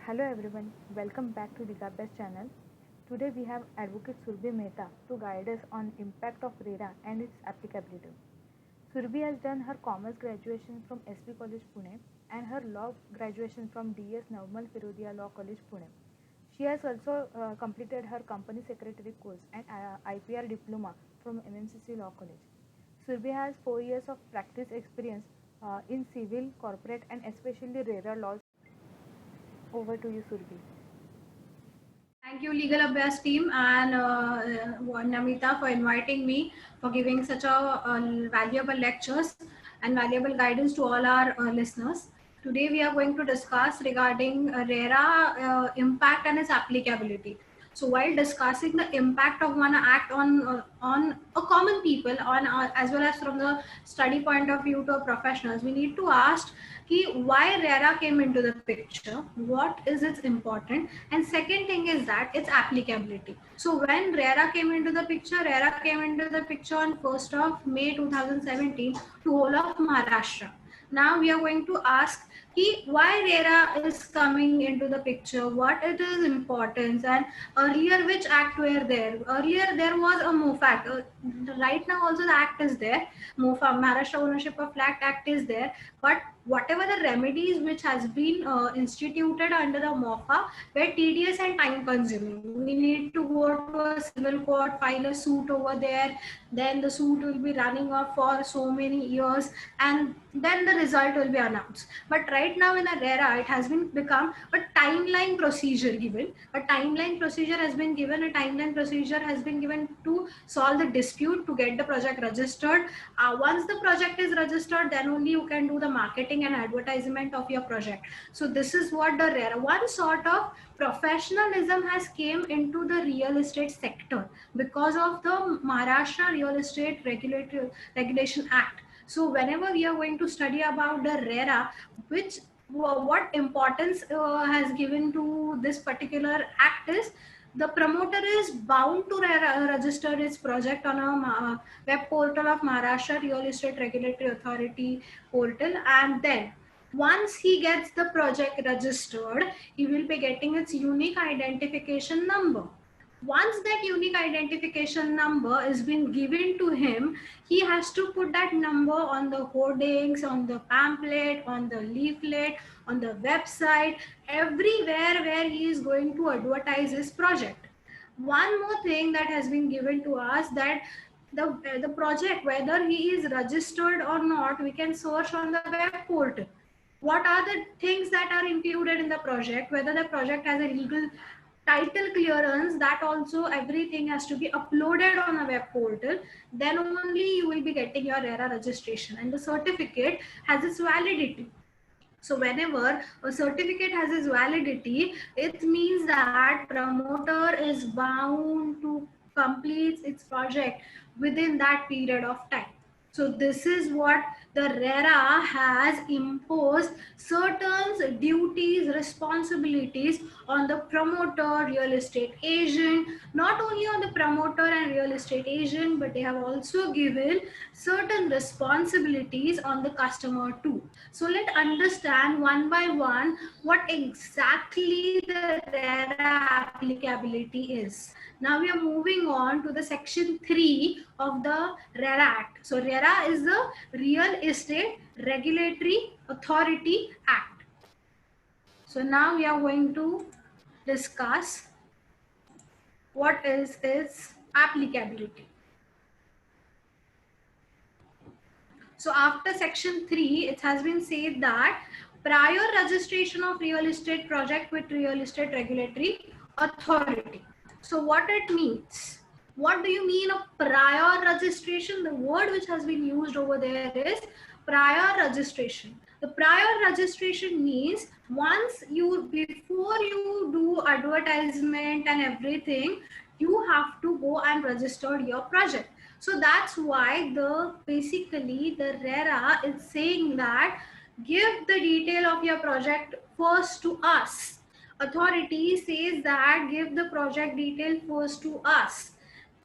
Hello everyone, welcome back to Digabest channel. Today we have Advocate Surbhi Mehta to guide us on impact of RERA and its applicability. Surbhi has done her commerce graduation from SP College Pune and her law graduation from DS Navmal Firodia Law College Pune. She has also completed her company secretary course and IPR diploma from MMCC Law College. Surbhi has 4 years of practice experience in civil, corporate and especially RERA laws. Over to you, Surbhi. Thank you, Legal Abhyas team and Namita for inviting me for giving such a valuable lectures and valuable guidance to all our listeners. Today we are going to discuss regarding RERA impact and its applicability. So while discussing the impact of one act on a common people on as well as from the study point of view to professionals, we need to ask why RERA came into the picture, what is its important, and second thing is that its applicability. So when RERA came into the picture, RERA came into the picture on 1st of May 2017 to whole of Maharashtra. Now we are going to ask why RERA is coming into the picture, what it is importance, and earlier which act were there. Earlier there was a MOF Act. Right now also the act is there. MOFA, Maharashtra Ownership of Flat Act is there. But whatever the remedies which has been instituted under the MOFA were tedious and time consuming. We need to go to a civil court, file a suit over there, then the suit will be running off for so many years, and then the result will be announced. But right now in a RERA, it has been become a timeline procedure given. A timeline procedure has been given. A timeline procedure has been given to solve the dispute, to get the project registered. Once the project is registered, then only you can do the marketing and advertisement of your project. So this is what the RERA, one sort of professionalism has came into the real estate sector because of the Maharashtra Real Estate Regulation Act. So whenever we are going to study about the RERA, which what importance has given to this particular act is the promoter is bound to register its project on a web portal of Maharashtra Real Estate Regulatory Authority portal, and then once he gets the project registered, he will be getting its unique identification number. Once that unique identification number is been given to him, he has to put that number on the hoardings, on the pamphlet, on the leaflet, on the website, everywhere where he is going to advertise his project. One more thing that has been given to us, that the project, whether he is registered or not, we can search on the web portal. What are the things that are included in the project, whether the project has a legal title clearance, that also everything has to be uploaded on a web portal. Then only you will be getting your RERA registration, and the certificate has its validity. So whenever a certificate has its validity, it means that promoter is bound to complete its project within that period of time. So this is what the RERA has imposed certain duties, responsibilities on the promoter, real estate agent, not only on the promoter and real estate agent, but they have also given certain responsibilities on the customer too. So let's understand one by one what exactly the RERA applicability is. Now we are moving on to the section 3 of the RERA Act. So RERA is the Real Estate Regulatory Authority Act. So now we are going to discuss what is its applicability. So after section 3, it has been said that prior registration of real estate project with real estate regulatory authority. So what it means? What do you mean of prior registration? The word which has been used over there is prior registration. The prior registration means before you do advertisement and everything, you have to go and register your project. So that's why basically the RERA is saying that give the detail of your project first to us. Authority says that give the project detail first to us.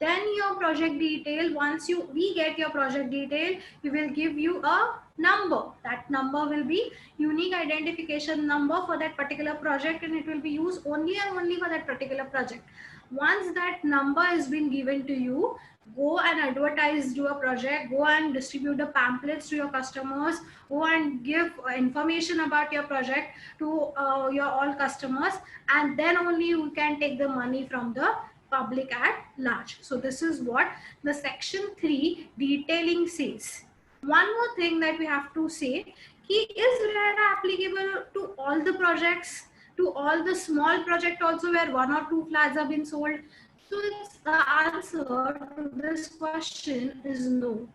Then your project detail, once we get your project detail, we will give you a number. That number will be unique identification number for that particular project, and it will be used only and only for that particular project. Once that number has been given to you, go and advertise your project, go and distribute the pamphlets to your customers, go and give information about your project to your all customers, and then only you can take the money from the public at large. So this is what the section 3 detailing says. One more thing that we have to say, is RERA applicable to all the projects, to all the small project also where 1 or 2 flats have been sold? So it's the answer to this question is no.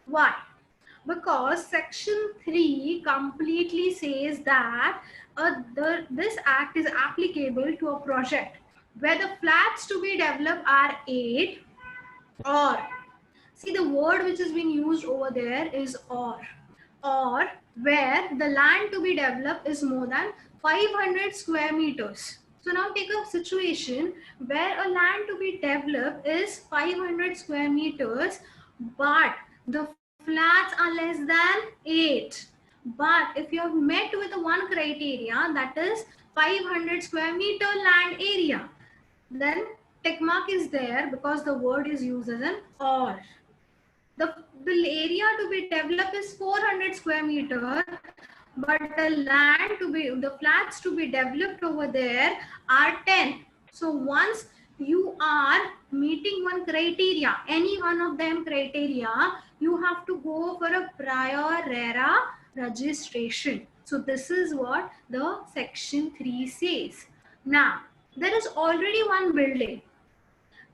Why? Because section 3 completely says that this act is applicable to a project where the flats to be developed are 8, or see the word which is being used over there is or where the land to be developed is more than 500 square meters. So now take a situation where a land to be developed is 500 square meters, but the flats are less than 8. But if you have met with one criteria, that is 500 square meter land area, then tick mark is there because the word is used as an or. The area to be developed is 400 square meter, but the flats to be developed over there are 10. So once you are meeting one criteria, any one of them criteria, you have to go for a prior RERA registration. So this is what the section 3 says. Now, there is already one building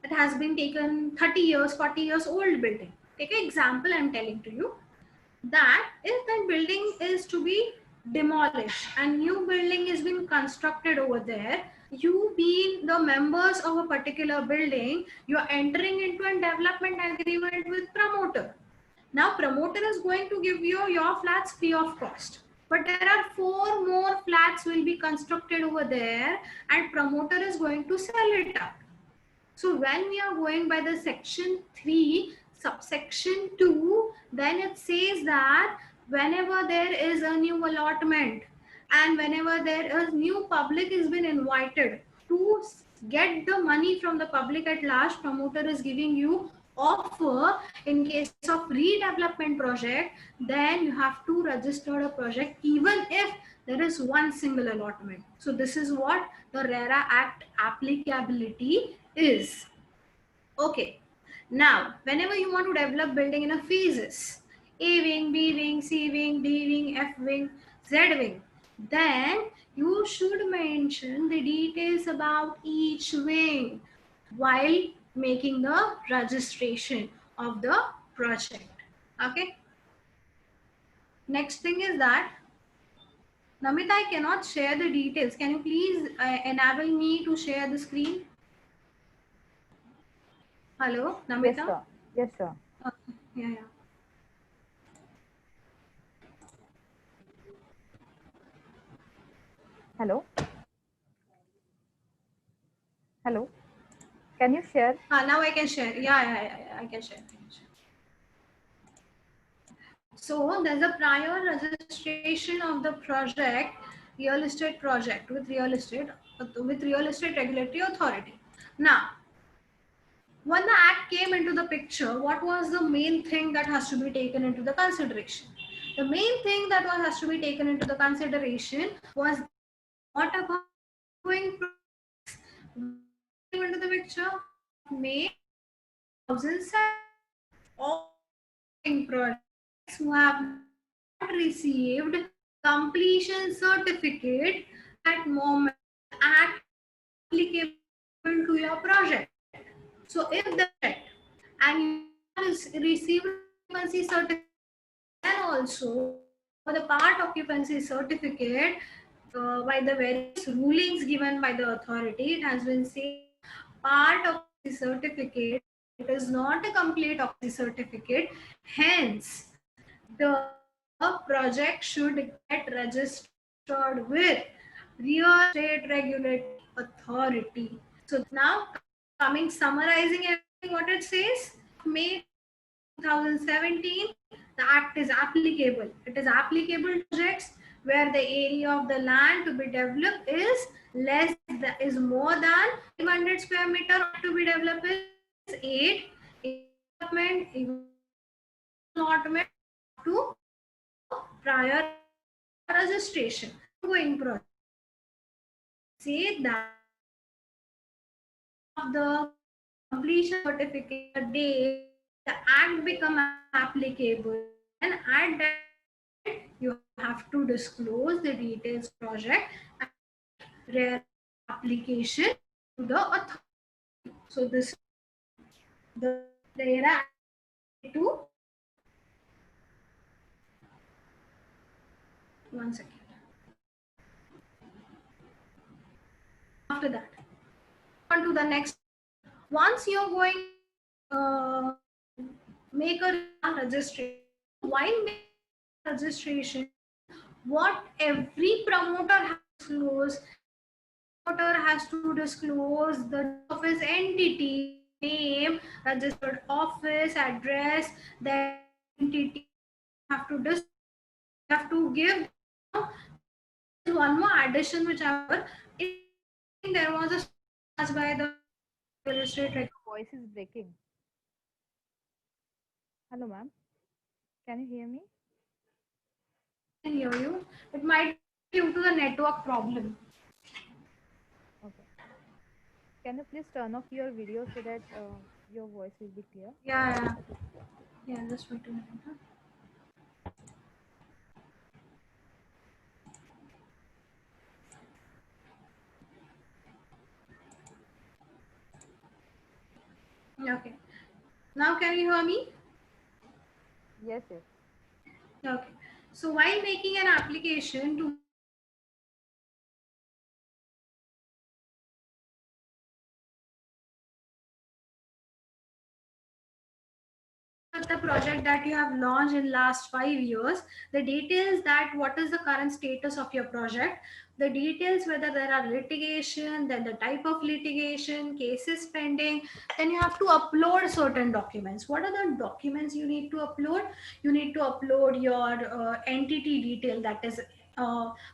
that has been taken 30 years, 40 years old building. Take an example I'm telling to you, that if that building is to be demolished and new building is being constructed over there, you being the members of a particular building, you are entering into a development agreement with promoter. Now promoter is going to give you your flats free of cost. But there are 4 more flats will be constructed over there and promoter is going to sell it out. So when we are going by the section 3, subsection 2, then it says that whenever there is a new allotment and whenever there is new public has been invited to get the money from the public at large, promoter is giving you offer in case of redevelopment project, then you have to register a project even if there is one single allotment. So this is what the RERA Act applicability is. Okay. Now, whenever you want to develop building in a phases, A wing, B wing, C wing, D wing, F wing, Z wing, then you should mention the details about each wing while making the registration of the project. Okay. Next thing is that, Namita, I cannot share the details. Can you please enable me to share the screen? Hello, Namita? Yes, sir. Yes, sir. Okay. Yeah. Hello? Hello? Can you share? Now I can share. Yeah, I can share. So there's a prior registration of the project, real estate project with real estate regulatory authority. Now, when the act came into the picture, what was the main thing that has to be taken into the consideration? The main thing that has to be taken into the consideration was what about going into the picture? May 2007, all projects who have not received completion certificate at moment act applicable to your project. So if the and you have received occupancy certificate, then also for the part occupancy certificate by the various rulings given by the authority, it has been said part of the certificate, it is not a complete occupancy certificate. Hence, the project should get registered with real estate regulatory authority. So now summarizing everything what it says, May 2017, the act is applicable. It is applicable to projects where the area of the land to be developed is more than 500 square meter. To be developed is 8 development, even allotment to prior registration. Ongoing project say that of the completion certificate the day the act become applicable, and at that you have to disclose the details project and rare application to the authority. So this the RERA to 1 second. After that, on to the next. Once you're going make a registration, while making registration, what every promoter has to disclose, promoter has to disclose the of his entity, name, registered office, address, the entity have to have to give. One more addition which I heard, there was a asked by the real estate. Your voice is breaking. Hello, ma'am. Can you hear me? I can hear you. It might be due to the network problem. Okay. Can you please turn off your video so that your voice will be clear? Yeah. Just wait a minute. Okay. Now can you hear me? Yes, yes. Okay. So while making an application to the project that you have launched in last 5 years, the details that what is the current status of your project, the details whether there are litigation, then the type of litigation, cases pending, then you have to upload certain documents. What are the documents you need to upload? You need to upload your entity detail, that is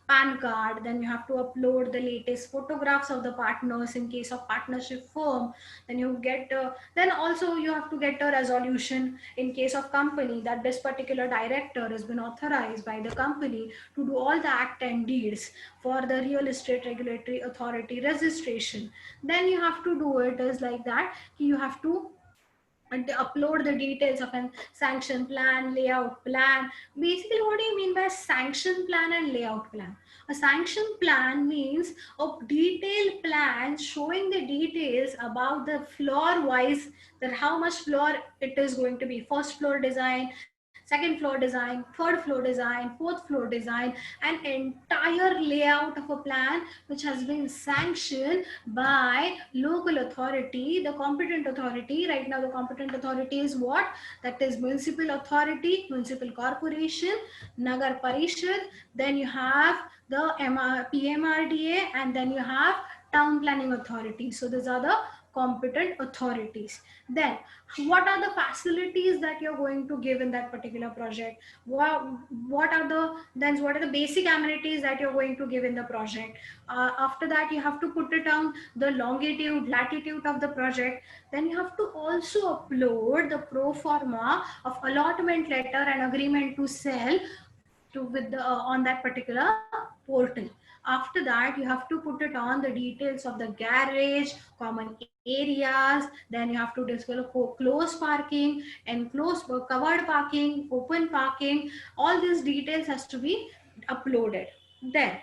PAN card. Then you have to upload the latest photographs of the partners in case of partnership firm. Then you get then also you have to get a resolution in case of company that this particular director has been authorized by the company to do all the act and deeds for the real estate regulatory authority registration. Then you have to do it is like that. You have to and upload the details of a sanction plan, layout plan. Basically, what do you mean by sanction plan and layout plan? A sanction plan means a detailed plan showing the details about the floor wise, that how much floor it is going to be, first floor design, second floor design, third floor design, fourth floor design, an entire layout of a plan which has been sanctioned by local authority, the competent authority. Right now the competent authority is what? That is municipal authority, municipal corporation, Nagar Parishad, then you have the PMRDA, and then you have town planning authority. So these are the competent authorities. Then what are the facilities that you're going to give in that particular project? What are the basic amenities that you're going to give in the project? After that, you have to put it down the longitude, latitude of the project. Then you have to also upload the pro forma of allotment letter and agreement to sell to with the on that particular portal. After that, you have to put it on the details of the garage, common areas. Then you have to disclose closed parking, enclosed covered parking, open parking. All these details has to be uploaded. Then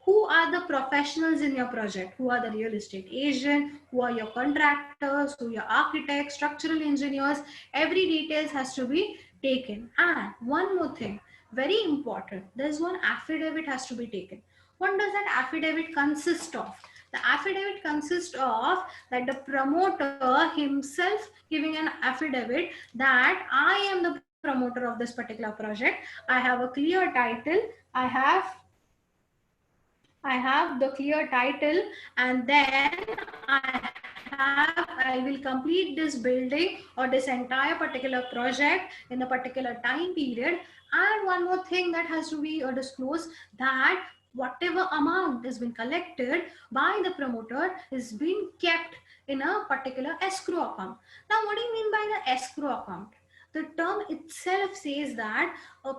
who are the professionals in your project? Who are the real estate agent? Who are your contractors? Who are your architects, structural engineers? Every details has to be taken. And one more thing, very important, there's one affidavit has to be taken. What does that affidavit consist of? The affidavit consists of that the promoter himself giving an affidavit that I am the promoter of this particular project. I have a clear title. I have the clear title, and then I I will complete this building or this entire particular project in a particular time period. And one more thing that has to be disclosed, that whatever amount has been collected by the promoter is being kept in a particular escrow account. Now, what do you mean by the escrow account? The term itself says that a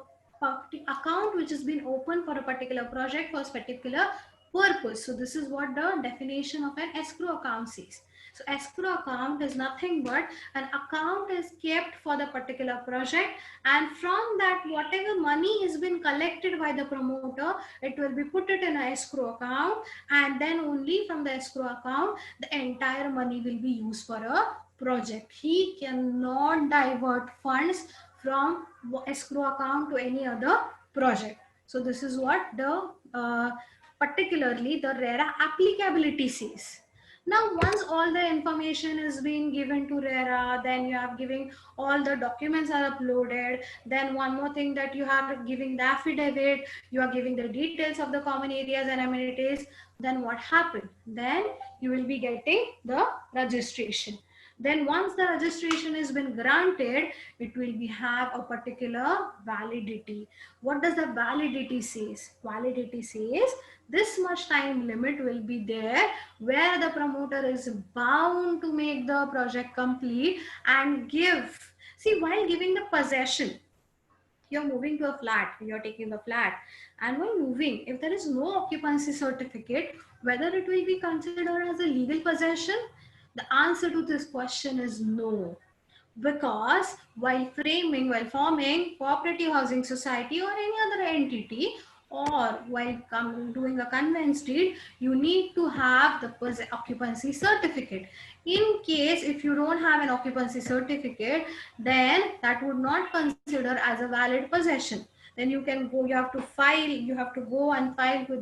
account which has been opened for a particular project for a particular purpose. So this is what the definition of an escrow account says. So escrow account is nothing but an account is kept for the particular project, and from that whatever money has been collected by the promoter, it will be put it in an escrow account, and then only from the escrow account the entire money will be used for a project. He cannot divert funds from escrow account to any other project. So this is what the particularly the RERA applicability says. Now, once all the information is being given to RERA, then you have giving all the documents are uploaded. Then one more thing that you are giving the affidavit, you are giving the details of the common areas and amenities. Then what happened? Then you will be getting the registration. Then once the registration has been granted, it will be have a particular validity. What does the validity says? Validity says this much time limit will be there where the promoter is bound to make the project complete and give. See, while giving the possession, you're moving to a flat, you're taking the flat, and while moving, if there is no occupancy certificate, whether it will be considered as a legal possession? The answer to this question is no. Because while forming cooperative housing society or any other entity, or while doing a conveyance deed, you need to have the occupancy certificate. In case if you don't have an occupancy certificate, then that would not consider as a valid possession. Then you can go, you have to go and file you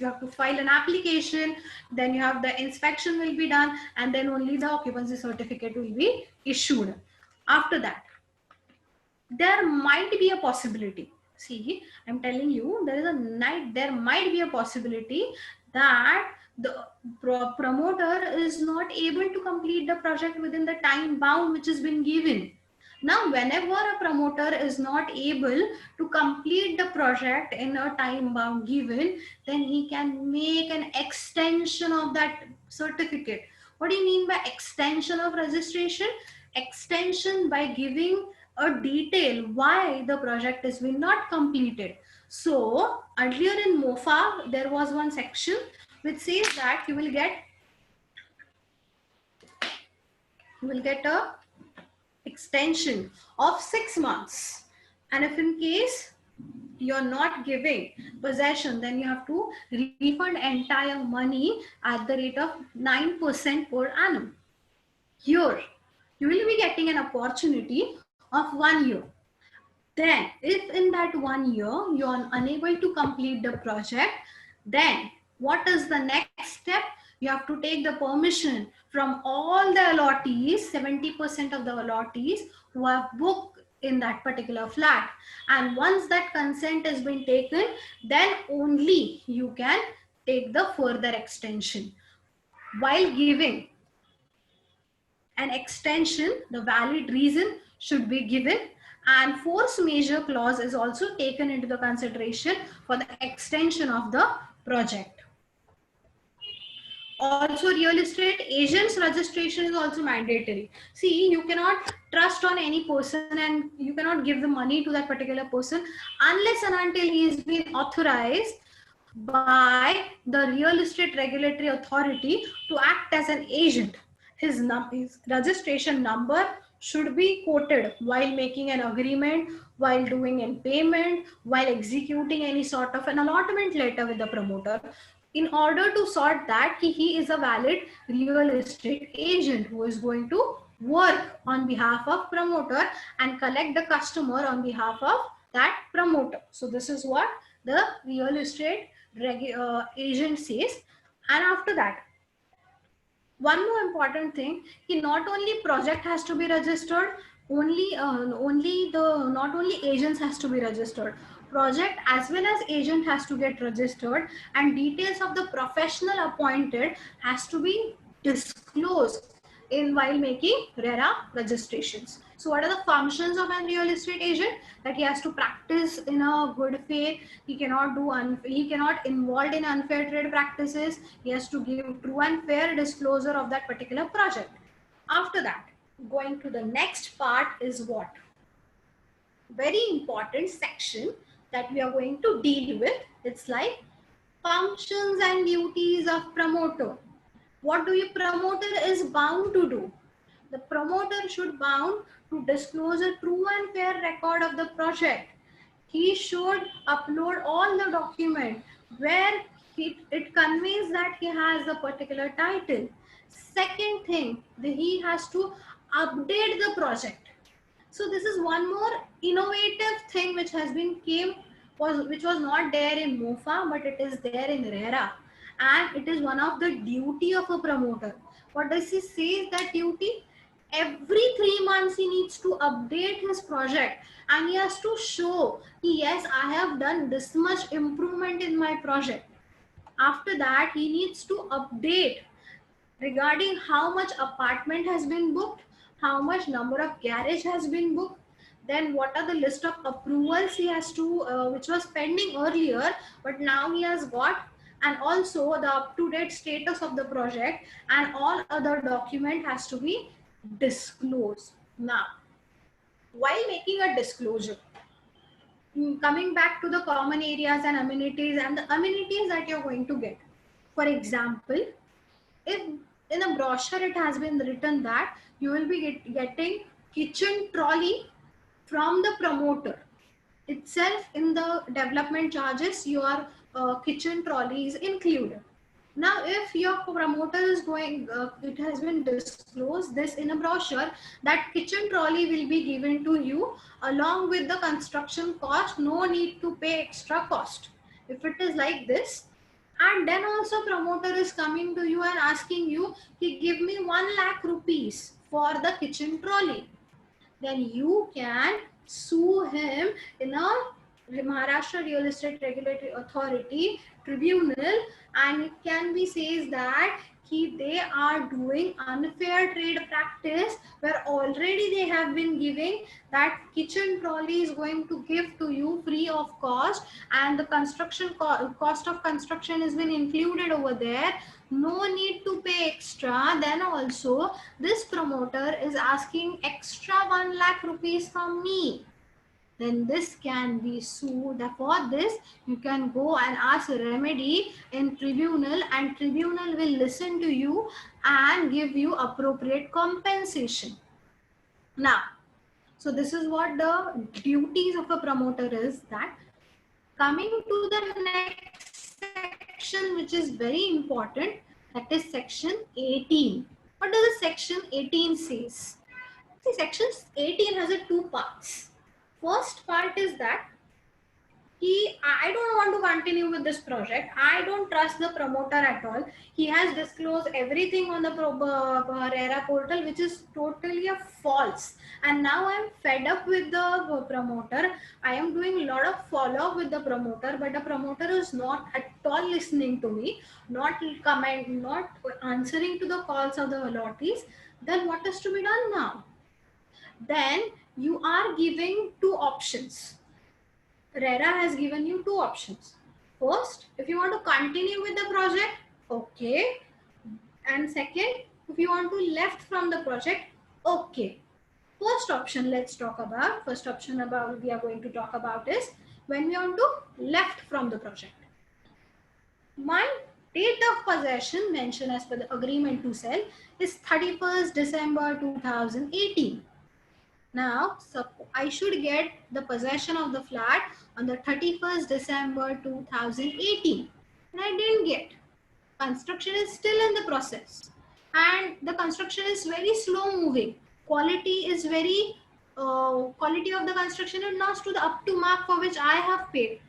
have to file an application, then you have the inspection will be done, and then only the occupancy certificate will be issued. After that, there might be a possibility. See, I'm telling you, there might be a possibility that the promoter is not able to complete the project within the time bound which has been given. Now, whenever a promoter is not able to complete the project in a time bound given, then he can make an extension of that certificate. What do you mean by extension of registration? Extension by giving a detail why the project has been not completed. So earlier in MOFA, there was one section which says that you will get a extension of 6 months, and if in case you're not giving possession, then you have to refund entire money at the rate of 9% per annum. Here you will be getting an opportunity of 1 year. Then if in that 1 year you are unable to complete the project, then what is the next step? You have to take the permission from all the allottees, 70% of the allottees who have booked in that particular flat. And once that consent has been taken, then only you can take the further extension. While giving an extension, the valid reason should be given, and force majeure clause is also taken into the consideration for the extension of the project. Also, real estate agents registration is also mandatory. See, you cannot trust on any person and you cannot give the money to that particular person unless and until he is being authorized by the real estate regulatory authority to act as an agent. His registration number should be quoted while making an agreement, while doing a payment, while executing any sort of an allotment letter with the promoter, in order to sort that he is a valid real estate agent who is going to work on behalf of promoter and collect the customer on behalf of that promoter. So this is what the real estate agent says. And after that, one more important thing, not only project has to be registered, not only agents has to be registered, project as well as agent has to get registered, and details of the professional appointed has to be disclose in while making RERA registrations. So what are the functions of a real estate agent? That he has to practice in a good faith. He cannot he cannot involved in unfair trade practices. He has to give true and fair disclosure of that particular project. After that, going to the next part is what? Very important section that we are going to deal with. It's like functions and duties of promoter. What do your promoter is bound to do? The promoter should bound to disclose a true and fair record of the project. He should upload all the document where it conveys that he has a particular title. Second thing, he has to update the project. So this is one more innovative thing which has been which was not there in MOFA, but it is there in RERA, and it is one of the duty of a promoter. What does he say is that duty? Every 3 months he needs to update his project, and he has to show, yes, I have done this much improvement in my project. After that, he needs to update regarding how much apartment has been booked, how much number of garage has been booked, then what are the list of approvals he has to, which was pending earlier, but now he has got, and also the up-to-date status of the project, and all other document has to be disclosed. Now, while making a disclosure, coming back to the common areas and amenities that you're going to get. For example, if in a brochure it has been written that you will be getting kitchen trolley from the promoter itself, in the development charges your kitchen trolley is included. Now if your promoter is going, it has been disclosed this in a brochure that kitchen trolley will be given to you along with the construction cost, no need to pay extra cost. If it is like this, and then also promoter is coming to you and asking you, he give me 1 lakh rupees for the kitchen trolley, then you can sue him in a Maharashtra Real Estate Regulatory Authority tribunal, and it can be says that they are doing unfair trade practice, where already they have been giving that kitchen trolley is going to give to you free of cost, and the construction cost of construction has been included over there, no need to pay extra. Then also this promoter is asking extra 1 lakh rupees from me, then this can be sued. For this you can go and ask a remedy in tribunal, and tribunal will listen to you and give you appropriate compensation. Now, so this is what the duties of a promoter is. That coming to the next section, which is very important, that is section 18. What does the section 18 says? See, section 18 has a 2 parts. First part is that I don't want to continue with this project. I don't trust the promoter at all. He has disclosed everything on the RERA portal, which is totally a false. And now I'm fed up with the promoter. I am doing a lot of follow-up with the promoter, but the promoter is not at all listening to me, not answering to the calls of the allottees. Then what is to be done now? Then you are giving 2 options. RERA has given you 2 options. First, if you want to continue with the project, okay. And second, if you want to left from the project, okay. First option, let's talk about. First option we are going to talk about is when we want to left from the project. My date of possession mentioned as per the agreement to sell is 31st December 2018. Now, I should get the possession of the flat on the 31st December 2018. And I didn't get. Construction is still in the process. And the construction is very slow moving. Quality is quality of the construction is not to the up to mark for which I have paid.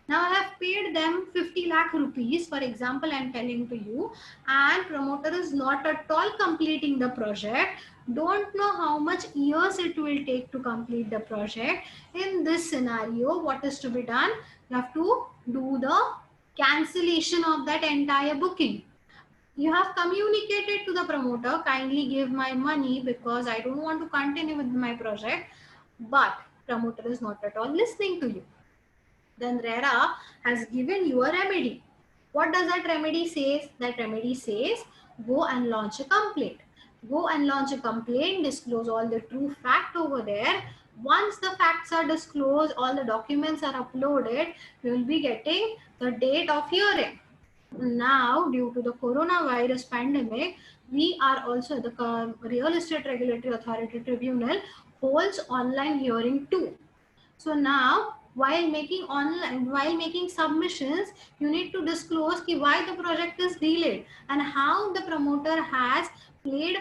Now I have paid them 50 lakh rupees, for example, I am telling to you, and promoter is not at all completing the project. Don't know how much years it will take to complete the project. In this scenario, what is to be done? You have to do the cancellation of that entire booking. You have communicated to the promoter, kindly give my money because I don't want to continue with my project, but promoter is not at all listening to you. Then RERA has given you a remedy. What does that remedy say? That remedy says, go and launch a complaint. Go and launch a complaint, disclose all the true fact over there. Once the facts are disclosed, all the documents are uploaded, you will be getting the date of hearing. Now, due to the coronavirus pandemic, we are also, the Real Estate Regulatory Authority Tribunal holds online hearing too. So now, while making submissions, you need to disclose why the project is delayed and how the promoter has played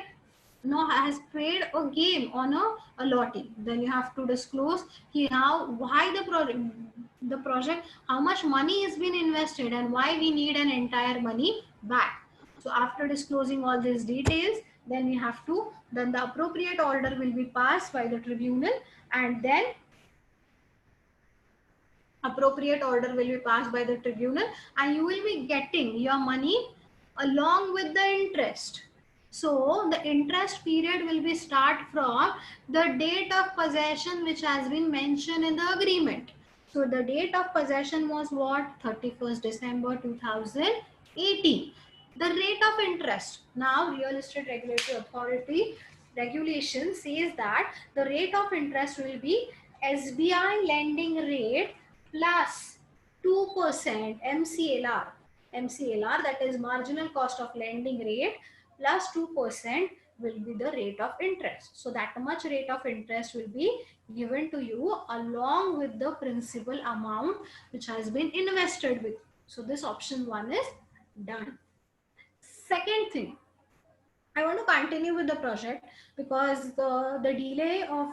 a game on a lottery. Then you have to disclose why the project, how much money has been invested and why we need an entire money back. So after disclosing all these details, then the appropriate order will be passed by the tribunal, and then appropriate order will be passed by the tribunal, and you will be getting your money along with the interest. So the interest period will be start from the date of possession which has been mentioned in the agreement. So the date of possession was what? 31st December 2018. The rate of interest. Now Real Estate Regulatory Authority regulation says that the rate of interest will be SBI lending rate plus 2% MCLR. MCLR, that is marginal cost of lending rate, plus 2% will be the rate of interest. So that much rate of interest will be given to you along with the principal amount which has been invested with. So this option 1 is done. Second thing, I want to continue with the project because the delay of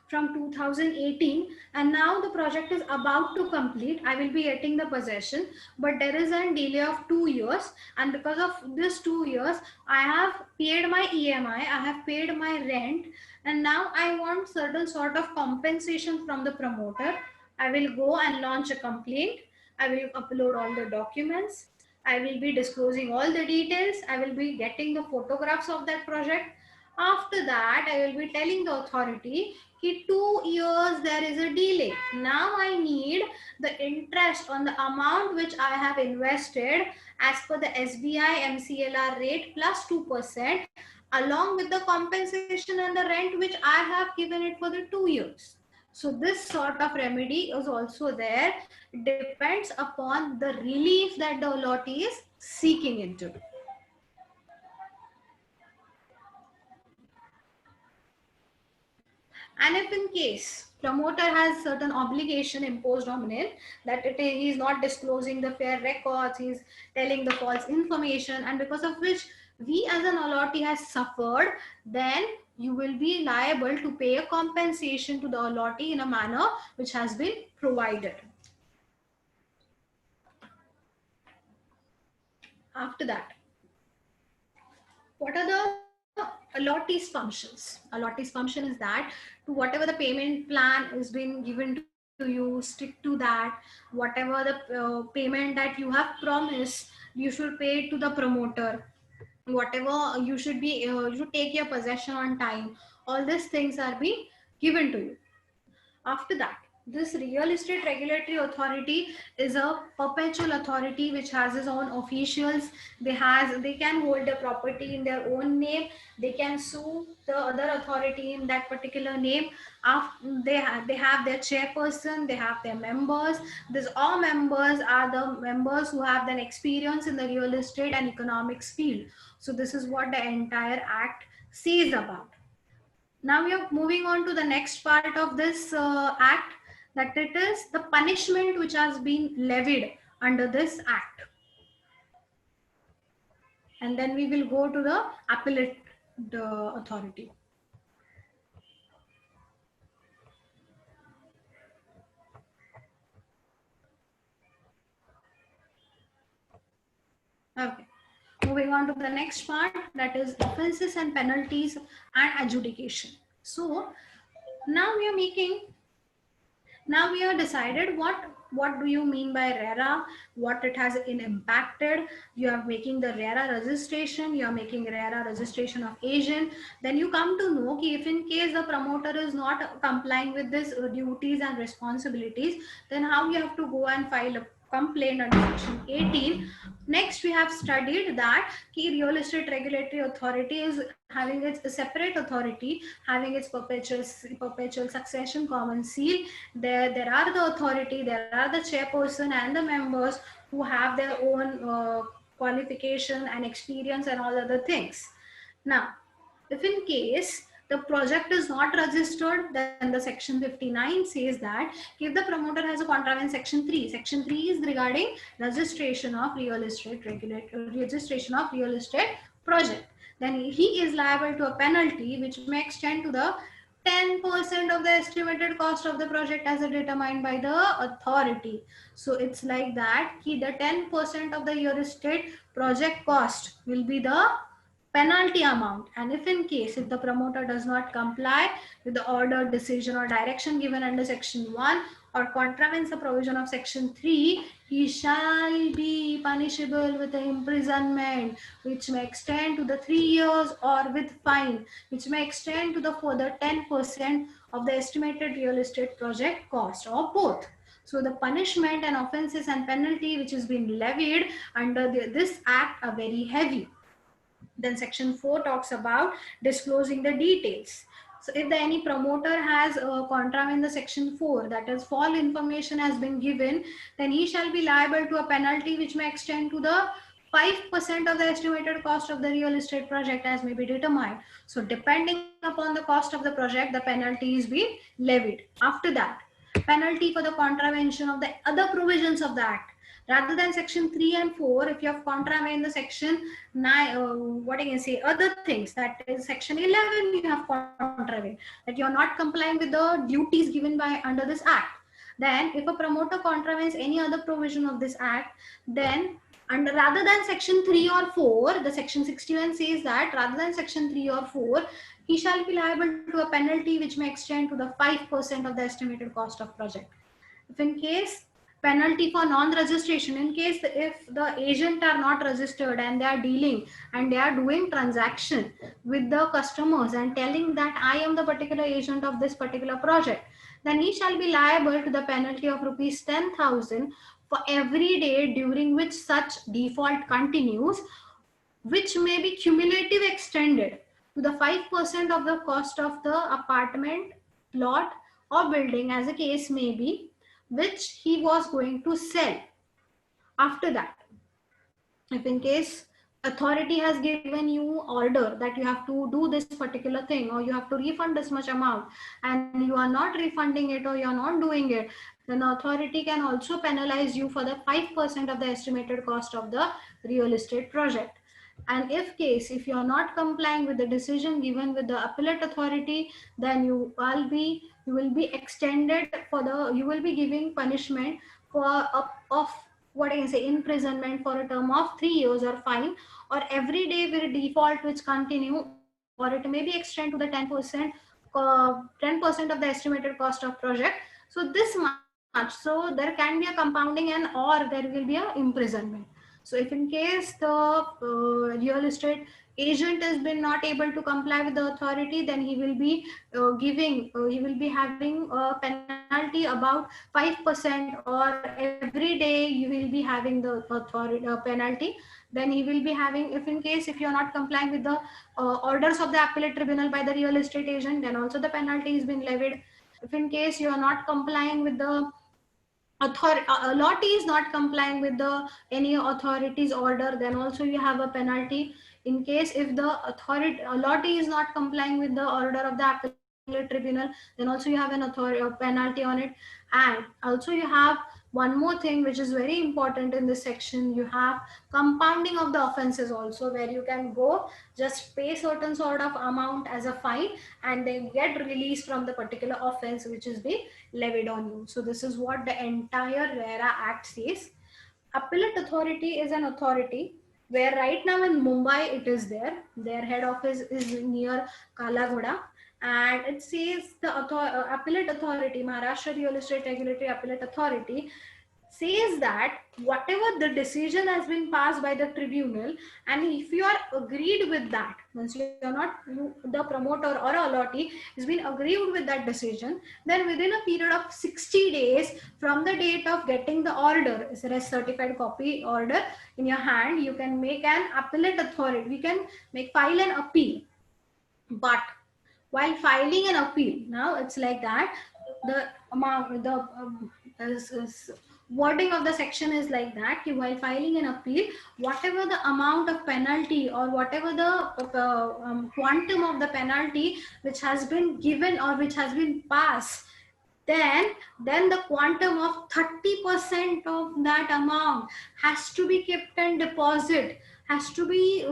from 2018, and now the project is about to complete. I will be getting the possession, but there is a delay of 2 years, and because of this 2 years, I have paid my EMI, I have paid my rent, and now I want certain sort of compensation from the promoter. I will go and launch a complaint. I will upload all the documents. I will be disclosing all the details. I will be getting the photographs of that project. After that, I will be telling the authority that 2 years there is a delay. Now I need the interest on the amount which I have invested as per the SBI MCLR rate plus 2% along with the compensation and the rent which I have given it for the 2 years. So this sort of remedy is also there. It depends upon the relief that the allotee is seeking into. And if in case promoter has certain obligation imposed on him, that he is not disclosing the fair records, he is telling the false information, and because of which we as an allotee has suffered, then you will be liable to pay a compensation to the allotee in a manner which has been provided. After that, what are the allottees functions? Allottees function is that to whatever the payment plan is being given to you, stick to that. Whatever the payment that you have promised, you should pay it to the promoter. Whatever you should be, you should take your possession on time. All these things are being given to you. After that, this Real Estate Regulatory Authority is a perpetual authority which has its own officials. They can hold the property in their own name. They can sue the other authority in that particular name. They have their chairperson, they have their members. These all members are the members who have an experience in the real estate and economics field. So this is what the entire act says about. Now we are moving on to the next part of this act, that it is the punishment which has been levied under this act. And then we will go to the appellate authority. Okay. Moving on to the next part, that is offenses and penalties and adjudication. So now we are making Now we have decided what do you mean by RERA, what it has impacted. You are making the RERA registration, you are making RERA registration of agent. Then you come to know कि if in case the promoter is not complying with this duties and responsibilities, then how you have to go and file a complaint under section 18. Next, we have studied that key real estate regulatory authority is having its separate authority, having its perpetual succession common seal. There are the authority, there are the chairperson and the members who have their own qualification and experience and all other things. Now, if in case the project is not registered, then the section 59 says that if the promoter has a contravene section 3 is regarding registration of real estate registration of real estate project, then he is liable to a penalty which may extend to the 10% of the estimated cost of the project as determined by the authority. So it's like that the 10% of the real estate project cost will be the penalty amount. And if in case if the promoter does not comply with the order, decision or direction given under section 1 or contravenes the provision of section 3, he shall be punishable with the imprisonment which may extend to the 3 years, or with fine which may extend to the further 10% of the estimated real estate project cost, or both. So the punishment and offenses and penalty which is being levied under this act are very heavy. Then section 4 talks about disclosing the details. So if any promoter has contravened the section 4, that is false information has been given, then he shall be liable to a penalty which may extend to the 5% of the estimated cost of the real estate project as may be determined. So depending upon the cost of the project, the penalty is being levied. After that, penalty for the contravention of the other provisions of the act. Rather than section 3 and 4, if you have contravened the section 9, what I can say, other things, that is section 11 you have contravened, that you are not complying with the duties given by under this act. Then if a promoter contravenes any other provision of this act, then and rather than section 3 or 4, the section 61 says that rather than section 3 or 4, he shall be liable to a penalty which may extend to the 5% of the estimated cost of project. If in case penalty for non-registration, in case if the agent are not registered and they are dealing and they are doing transaction with the customers and telling that I am the particular agent of this particular project, then he shall be liable to the penalty of rupees 10,000 for every day during which such default continues, which may be cumulative extended to the 5% of the cost of the apartment, plot or building as the case may be, which he was going to sell. After that, if in case authority has given you order that you have to do this particular thing or you have to refund this much amount and you are not refunding it or you are not doing it, then the authority can also penalize you for the 5% of the estimated cost of the real estate project. And if you are not complying with the decision given with the appellate authority, then you will be extended for the, you will be giving punishment for of what I can say, imprisonment for a term of 3 years or fine, or every day with default which continue, or it may be extended to the 10% of the estimated cost of project. So this much. So there can be a compounding and or there will be a imprisonment. So if in case the real estate agent has been not able to comply with the authority, then he will be he will be having a penalty about 5%, or every day you will be having the authority penalty. Then he will be having, if in case if you are not complying with the orders of the appellate tribunal by the real estate agent, then also the penalty is being levied. If in case you are not complying with the allotee is not complying with the any authority's order, then also you have a penalty. In case if the allotee is not complying with the order of the appellate tribunal, then also you have a penalty on it. And also you have one more thing which is very important in this section. You have compounding of the offenses also, where you can go just pay certain sort of amount as a fine and then get released from the particular offense which is being levied on you. So this is what the entire RERA Act says. Appellate authority is an authority where right now in Mumbai it is there. Their head office is near Kalagoda, and it says the appellate authority, Maharashtra Real Estate Regulatory Appellate Authority, says that whatever the decision has been passed by the tribunal, and if you are agreed with that, once you are not the promoter or allotee has been agreed with that decision, then within a period of 60 days from the date of getting the order, is a certified copy order in your hand, you can make an appellate authority, we can make file an appeal. But while filing an appeal, now it's like that, the amount, the wording of the section is like that, while filing an appeal, whatever the amount of penalty or whatever the quantum of the penalty which has been given or which has been passed, then the quantum of 30% of that amount has to be kept in deposit, has to be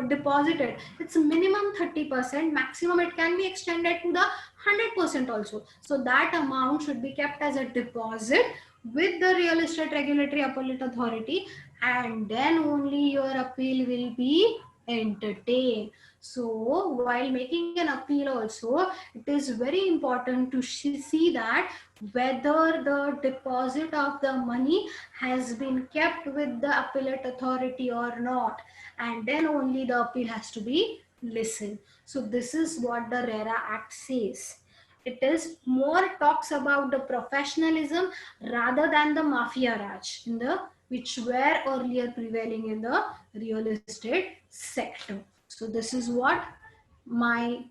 deposited. It's minimum 30%, maximum it can be extended to the 100% also. So that amount should be kept as a deposit with the Real Estate Regulatory Appellate Authority, and then only your appeal will be entertained. So while making an appeal also, it is very important to see that whether the deposit of the money has been kept with the appellate authority or not, and then only the appeal has to be listened. So this is what the RERA Act says. It is more talks about the professionalism rather than the mafia raj in the which were earlier prevailing in the real estate sector. So this is what my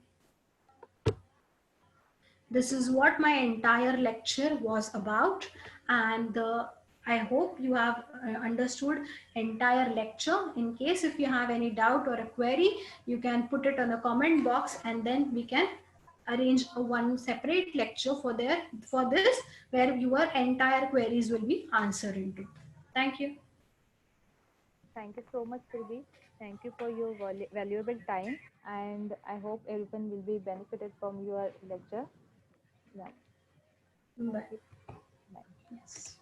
entire lecture was about, and I hope you have understood entire lecture. In case if you have any doubt or a query, you can put it on the comment box, and then we can arrange a one separate lecture for this, where your entire queries will be answered into. Thank you. Thank you so much, Surbhi. Thank you for your valuable time, and I hope everyone will be benefited from your lecture. Yeah, thank Bye. you. Bye. Yes.